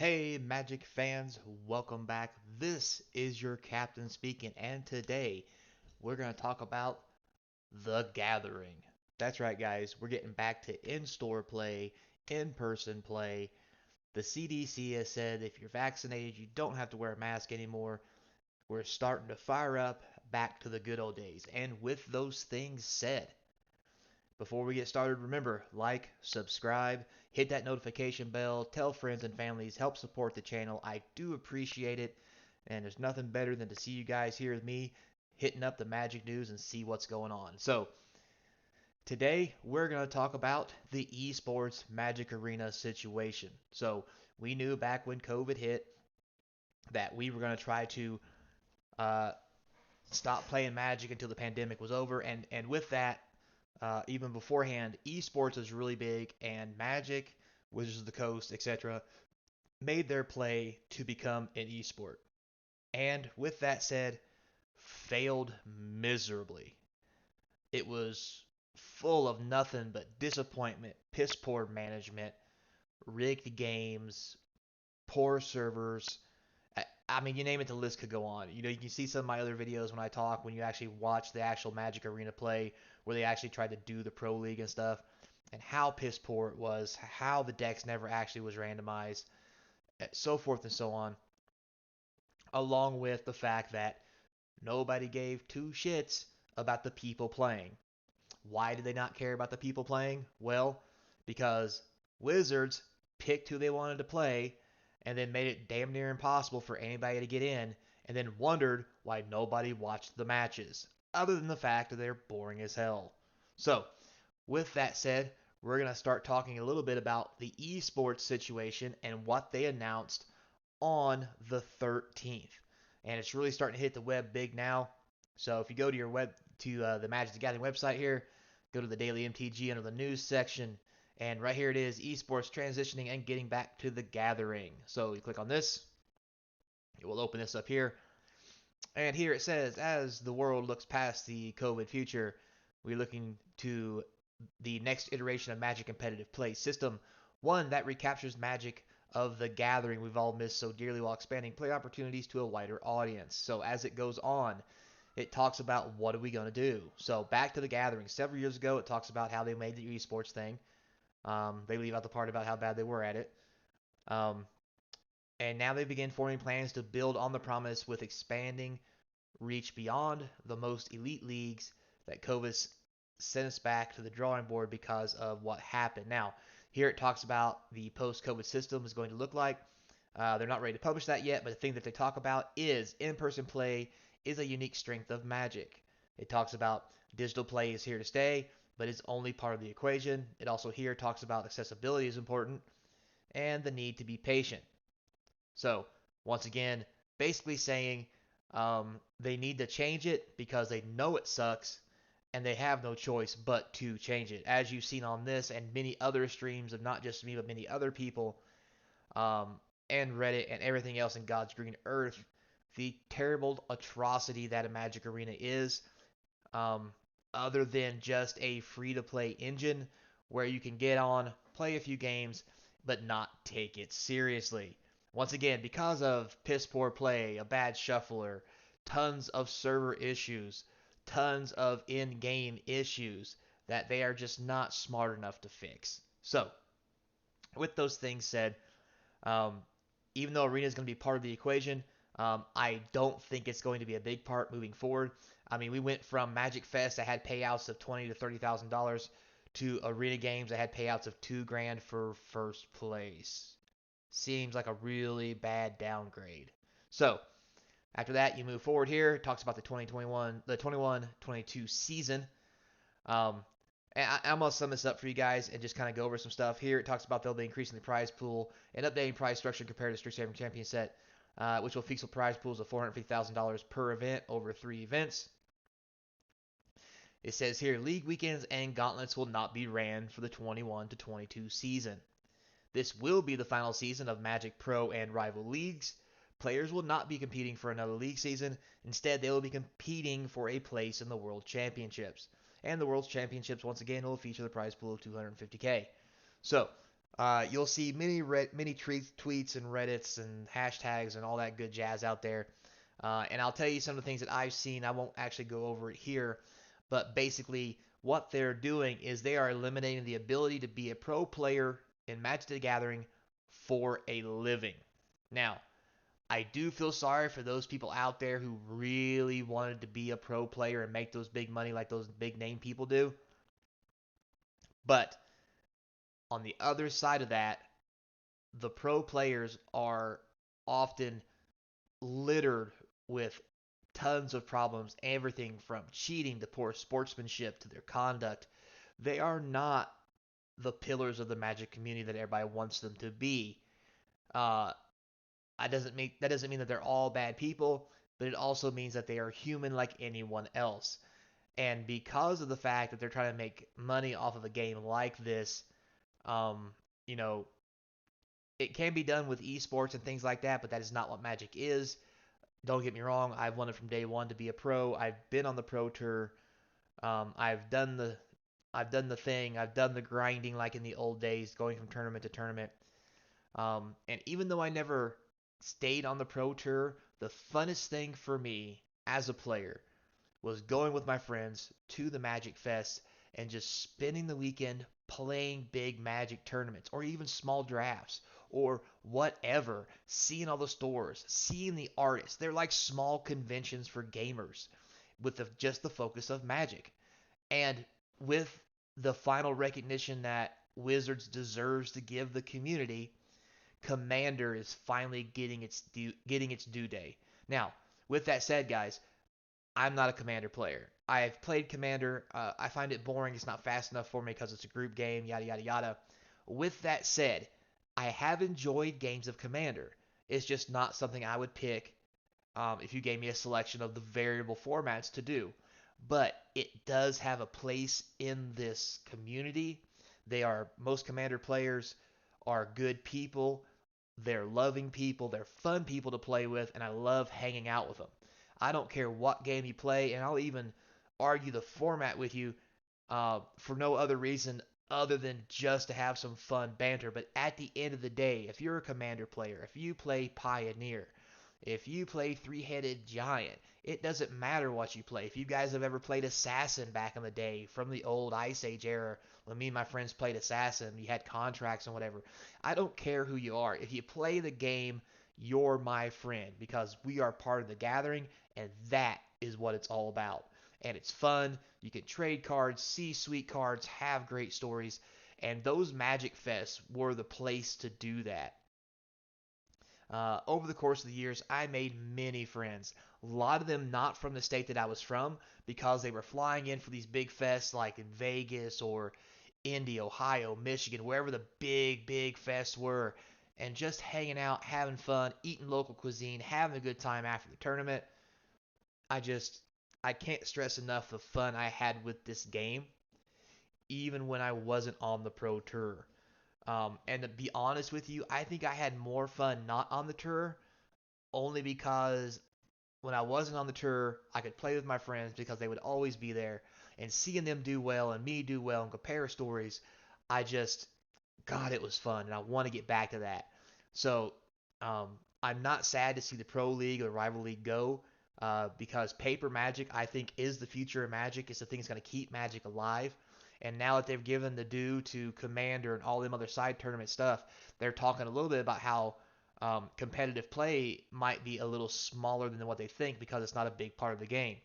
Hey, Magic fans, welcome back. This is your captain speaking, and today we're going to talk about The Gathering. That's right, guys. We're getting back to in store play, in person play. The CDC has said if you're vaccinated, you don't have to wear a mask anymore. We're starting to fire up back to the good old days. And with those things said, before we get started, remember, like, subscribe, hit that notification bell, tell friends and families, help support the channel. I do appreciate it. And there's nothing better than to see you guys here with me hitting up the Magic news and see what's going on. So, today we're going to talk about the esports Magic Arena situation. So, we knew back when COVID hit that we were going to try to uh, stop playing Magic until the pandemic was over. And with that, even beforehand, esports was really big, and Magic, Wizards of the Coast, etc., made their play to become an esport. And with that said, failed miserably. It was full of nothing but disappointment, piss poor management, rigged games, poor servers. I mean, you name it, the list could go on. You can see some of my other videos when I talk, when you actually watch the actual Magic Arena play, where they actually tried to do the Pro League and stuff, and how piss poor it was, how the decks never actually was randomized, so forth and so on, along with the fact that nobody gave two shits about the people playing. Why did they not care about the people playing? Well, because Wizards picked who they wanted to play and then made it damn near impossible for anybody to get in, and then wondered why nobody watched the matches, other than the fact that they're boring as hell. So, with that said, we're going to start talking a little bit about the esports situation and what they announced on the 13th. And it's really starting to hit the web big now. So if you go to your web to the Magic the Gathering website here, go to the Daily MTG under the news section, and right here it is: esports transitioning and getting back to the gathering. So you click on this, it will open this up here, and here it says, as the world looks past the COVID future, we're looking to the next iteration of Magic competitive play system, one that recaptures Magic of the Gathering we've all missed so dearly while expanding play opportunities to a wider audience. So as it goes on, it talks about what are we going to do. So back to the Gathering. Several years ago, it talks about how they made the esports thing. They leave out the part about how bad they were at it. Um, and now they begin forming plans to build on the promise with expanding reach beyond the most elite leagues that COVID sent us back to the drawing board because of what happened. Now, here it talks about the post-COVID system is going to look like. They're not ready to publish that yet, but the thing that they talk about is in-person play is a unique strength of Magic. It talks about digital play is here to stay, but it's only part of the equation. It also here talks about accessibility is important and the need to be patient. So, once again, basically saying they need to change it because they know it sucks and they have no choice but to change it. As you've seen on this and many other streams of not just me, but many other people, um, and Reddit and everything else in God's green earth, the terrible atrocity that a Magic Arena is, um, other than just a free to play engine where you can get on, play a few games, but not take it seriously. Once again, because of piss poor play, a bad shuffler, tons of server issues, tons of in game issues that they are just not smart enough to fix. So, with those things said, um, even though Arena is going to be part of the equation, I don't think it's going to be a big part moving forward. I mean, we went from Magic Fest that had payouts of $20,000 to $30,000 to Arena Games that had payouts of $2,000 for first place. Seems like a really bad downgrade. So after that, you move forward here. It talks about the 21-22 season. Um, I'm going to sum this up for you guys and just kind of go over some stuff. Here it talks about they'll be increasing the prize pool and updating prize structure compared to Street Saving Champion set, which will feature prize pools of $450,000 per event over 3 events. It says here, league weekends and gauntlets will not be ran for the 21-22 season. This will be the final season of Magic Pro and Rival Leagues. Players will not be competing for another league season. Instead, they will be competing for a place in the World Championships. And the World Championships, once again, will feature the prize pool of $250K. So, You'll see many tweets and Reddits and hashtags and all that good jazz out there. And I'll tell you some of the things that I've seen. I won't actually go over it here, but basically, what they're doing is they are eliminating the ability to be a pro player in Magic the Gathering for a living. Now, I do feel sorry for those people out there who really wanted to be a pro player and make those big money like those big name people do. But on the other side of that, the pro players are often littered with tons of problems, everything from cheating to poor sportsmanship to their conduct. They are not the pillars of the Magic community that everybody wants them to be. Uh, that doesn't mean that they're all bad people, but it also means that they are human like anyone else. And because of the fact that they're trying to make money off of a game like this, um, you know, it can be done with esports and things like that, but that is not what Magic is. Don't get me wrong, I've wanted from day one to be a pro. I've been on the pro tour. Um, I've done the I've done the thing. I've done the grinding like in the old days, going from tournament to tournament. And even though I never stayed on the pro tour, the funnest thing for me as a player was going with my friends to the Magic Fest and just spending the weekend playing big Magic tournaments or even small drafts or whatever, seeing all the stores, seeing the artists. They're like small conventions for gamers with just the focus of Magic. And with the final recognition that Wizards deserves to give the community, Commander is finally getting its due day. Now, with that said, guys, I'm not a Commander player. I've played Commander. I find it boring. It's not fast enough for me because it's a group game, yada, yada, yada. With that said, I have enjoyed games of Commander. It's just not something I would pick if you gave me a selection of the variable formats to do. But it does have a place in this community. Most Commander players are good people. They're loving people. They're fun people to play with, and I love hanging out with them. I don't care what game you play, and I'll even argue the format with you for no other reason other than just to have some fun banter. But at the end of the day, if you're a Commander player, if you play Pioneer, if you play Three-Headed Giant, it doesn't matter what you play. If you guys have ever played Assassin back in the day from the old Ice Age era, when me and my friends played Assassin, you had contracts and whatever. I don't care who you are. If you play the game, you're my friend because we are part of the gathering, and that is what it's all about. And it's fun. You can trade cards, see sweet cards, have great stories, and those Magic Fests were the place to do that. Over the course of the years, I made many friends. A lot of them not from the state that I was from because they were flying in for these big fests like in Vegas or Indy, Ohio, Michigan, wherever the big fests were, and just hanging out, having fun, eating local cuisine, having a good time after the tournament. I just, I can't stress enough the fun I had with this game, even when I wasn't on the pro tour. And to be honest with you, I think I had more fun not on the tour only because when I wasn't on the tour, I could play with my friends because they would always be there. And seeing them do well and me do well and compare stories, I just, God, it was fun. And I want to get back to that. So um, I'm not sad to see the Pro League or Rival League go because paper Magic, I think, is the future of Magic. It's the thing that's going to keep Magic alive. And now that they've given the due to Commander and all them other side tournament stuff, they're talking a little bit about how competitive play might be a little smaller than what they think because it's not a big part of the game.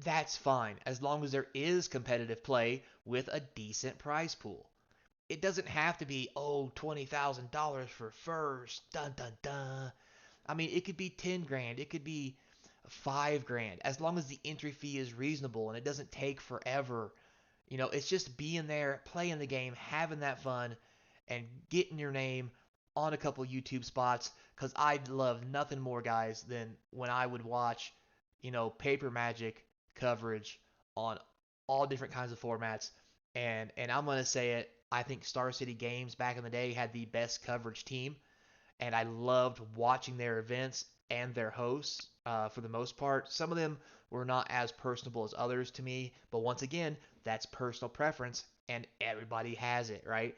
That's fine as long as there is competitive play with a decent prize pool. It doesn't have to be, oh, $20,000 for first. Dun dun dun. I mean, it could be 10 grand. It could be 5 grand. As long as the entry fee is reasonable and it doesn't take forever. It's just being there, playing the game, having that fun, and getting your name on a couple YouTube spots. Because I love nothing more, guys, than when I would watch, paper magic coverage on all different kinds of formats. And I'm gonna say it. I think Star City Games back in the day had the best coverage team, and I loved watching their events and their hosts for the most part. Some of them were not as personable as others to me, but once again, that's personal preference. and everybody has it, right?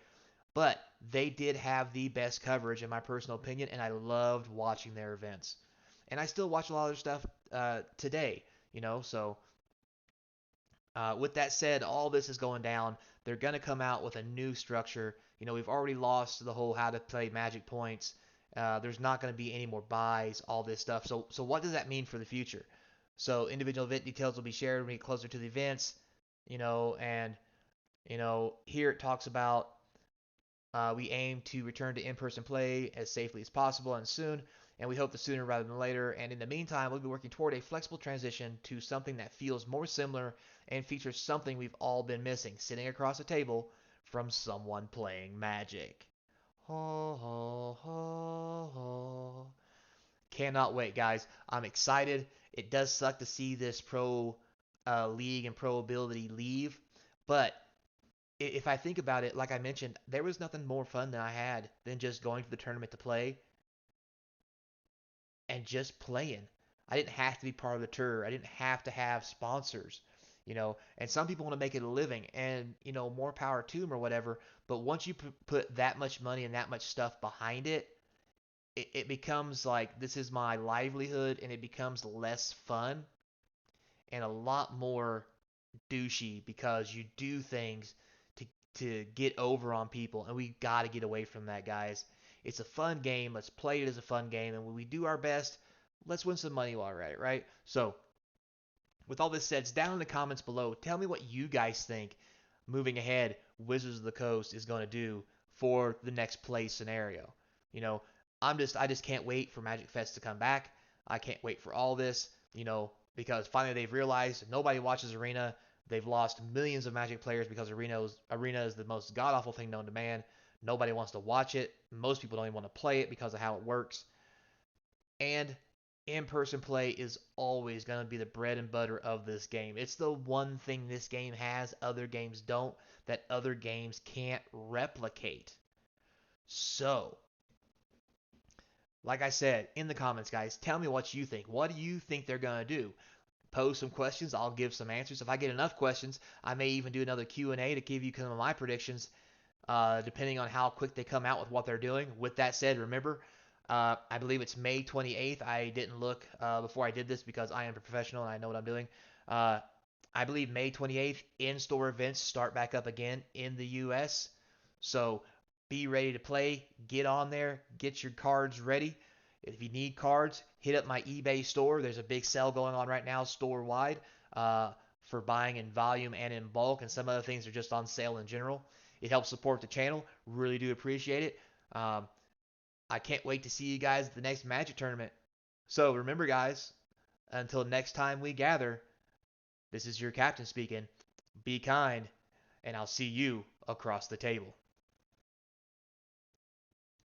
But they did have the best coverage, in my personal opinion, and I loved watching their events. And I still watch a lot of their stuff today, So with that said, all this is going down. They're going to come out with a new structure. We've already lost the whole how to play Magic points. There's not going to be any more buys, all this stuff. So what does that mean for the future? So individual event details will be shared when we get closer to the events, and here it talks about we aim to return to in-person play as safely as possible and soon, and we hope the sooner rather than later. And in the meantime, we'll be working toward a flexible transition to something that feels more similar and features something we've all been missing, sitting across a table from someone playing Magic. Ho, ho, ho, ho. Cannot wait, guys. I'm excited. It does suck to see this pro league and pro ability leave, but if I think about it, like I mentioned, there was nothing more fun than I had than just going to the tournament to play and just playing. I didn't have to be part of the tour. I didn't have to have sponsors, And some people want to make it a living, and more power to them or whatever. But once you put that much money and that much stuff behind it, it becomes like this is my livelihood, and it becomes less fun and a lot more douchey because you do things to get over on people, and we got to get away from that, guys. It's a fun game. Let's play it as a fun game, and when we do our best, let's win some money while we're at it, right? So, with all this said, down in the comments below, tell me what you guys think moving ahead Wizards of the Coast is going to do for the next play scenario. You know, I just can't wait for Magic Fest to come back. I can't wait for all this, because finally they've realized nobody watches Arena. They've lost millions of Magic players because Arena is the most god awful thing known to man. Nobody wants to watch it. Most people don't even want to play it because of how it works. And in-person play is always going to be the bread and butter of this game. It's the one thing this game has other games don't, that other games can't replicate. So, like I said, in the comments, guys, tell me what you think. What do you think they're going to do? Pose some questions. I'll give some answers. If I get enough questions, I may even do another Q&A to give you some of my predictions, depending on how quick they come out with what they're doing. With that said, remember, I believe it's May 28th. I didn't look before I did this because I am a professional and I know what I'm doing. Uh, I believe May 28th, in-store events start back up again in the U.S. So be ready to play. Get on there. Get your cards ready. If you need cards, hit up my eBay store. There's a big sale going on right now, store-wide, for buying in volume and in bulk, and some other things are just on sale in general. It helps support the channel. Really do appreciate it. I can't wait to see you guys at the next Magic tournament. So remember, guys, until next time we gather, this is your captain speaking. Be kind, and I'll see you across the table.